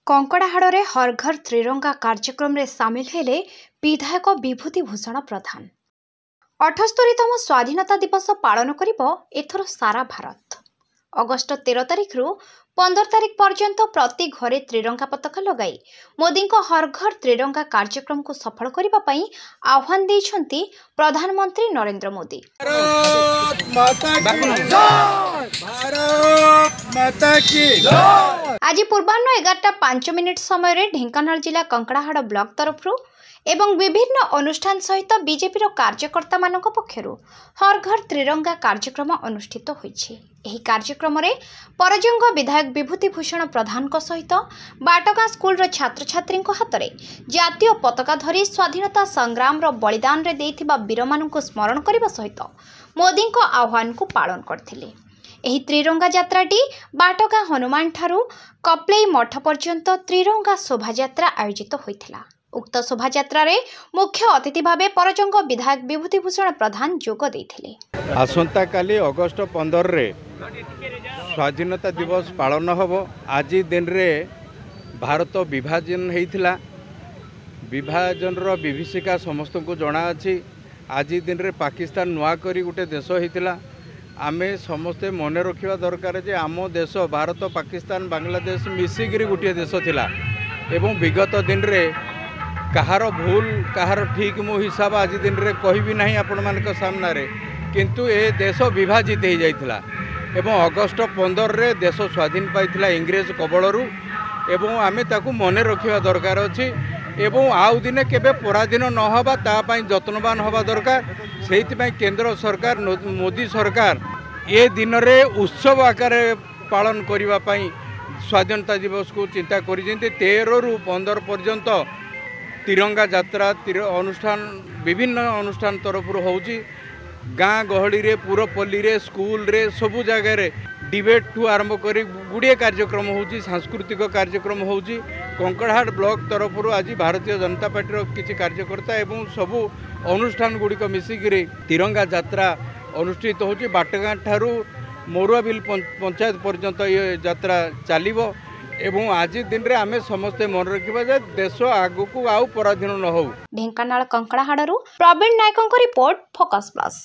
कंकड़ाहाड़ हर घर त्रिरंगा कार्यक्रम रे सामिल हेले विधायक विभूति भूषण प्रधान। 78तम स्वाधीनता दिवस पालन करिबो एथर सारा भारत। अगस्ट 13 तारिख रु 15 तारिख पर्यंत प्रति घरे त्रिरंगा पताका लगाई मोदी हर घर त्रिरंगा कार्यक्रम को सफल करने पई आह्वान देइछंती प्रधानमंत्री नरेंद्र मोदी। आज पूर्वाह्न 11:05 समय ढेंकानाल जिला कंकड़ाहाड़ ब्लॉक तरफ एवं विभिन्न अनुष्ठान सहित बीजेपी कार्यकर्ता मानक पक्षरु हर घर त्रिरंगा कार्यक्रम अनुष्ठित होइछि। एही कार्यक्रम रे परजंग विधायक विभूति भूषण प्रधान सहित बाटगां स्कूल छात्र छात्री हाथ में जातीय पताका धरी स्वाधीनता संग्राम रो बलिदान रे देइथिबा वीर मानक स्मरण करने सहित मोदी आह्वान को पालन करथिले। एही त्रिरंगा यात्राटी बाटगां हनुमान ठारू कपलेई मठ पर्यंत त्रिरंगा शोभायात्रा आयोजित होइथिला। उक्त शोभायात्रा रे मुख्य अतिथि भावे परजंग विधायक विभूति भूषण प्रधान जोग देइथिले। आसंता काली अगस्ट 15 रे स्वाधीनता दिवस पालन हबो। आज दिन रे भारत विभाजन हेइथिला। विभाजन रो विभीषिका समस्त को जणा अछि। आज दिन रे पाकिस्तान नुआ करी गुटे देश हेइथिला। आमे समस्ते मन रखिबा दरकार जे आम देश भारत पाकिस्तान बांग्लादेश मिसिगिरी गुटे देश थिला एवं विगत दिन रे कहार भूल कहार ठीक मो हिसाब आज दिन रे कहिबी नहीं आपण मानक सामना रे, किंतु ए देश विभाजित हो जाइथिला एवं अगस्ट 15 रे देश स्वाधीन पाइथिला इंग्रेज कबलरू एवं आमे ताकू मन रखिबा दरकार अछि एवं आउ दिने केबे पराधीन न होबा ता पई जत्नवान होबा दरकार। सेहिति पई केंद्र सरकार मोदी सरकार ए दिन रे उत्सव आकार पालन करिबा पई स्वाधीनता दिवस को चिंता करिजेंते 13 रु 15 पर्यंत तिरंगा यात्रा अनुष्ठान विभिन्न अनुष्ठान तरफ होउची। गाँ गहली रे पुरपल्ली रे स्कूल रे सबु जगह रे डिबेट ठू आरंभ करी गुड़िए कार्यक्रम होउची, सांस्कृतिक कार्यक्रम होउची। कंकड़ाहाड़ ब्लॉक तरफ आज भारतीय जनता पार्टी किसी कार्यकर्ता एवं सबु अनुष्ठान गुड़िक मिसिकी तिरंगा यात्रा अनुष्ठित होउची। बाटगां ठारू मोरुआबिल पंचायत पर्यंत ये यात्रा चलिबो एवं आज दिन रे आमे समस्ते मन रखिबा जे देश आगु को आउ पराधीन न हो। ढेंकानाल कंकड़ाहाड़रू प्रवीण नायकଙ୍କ रिपोर्ट फोकस प्लस।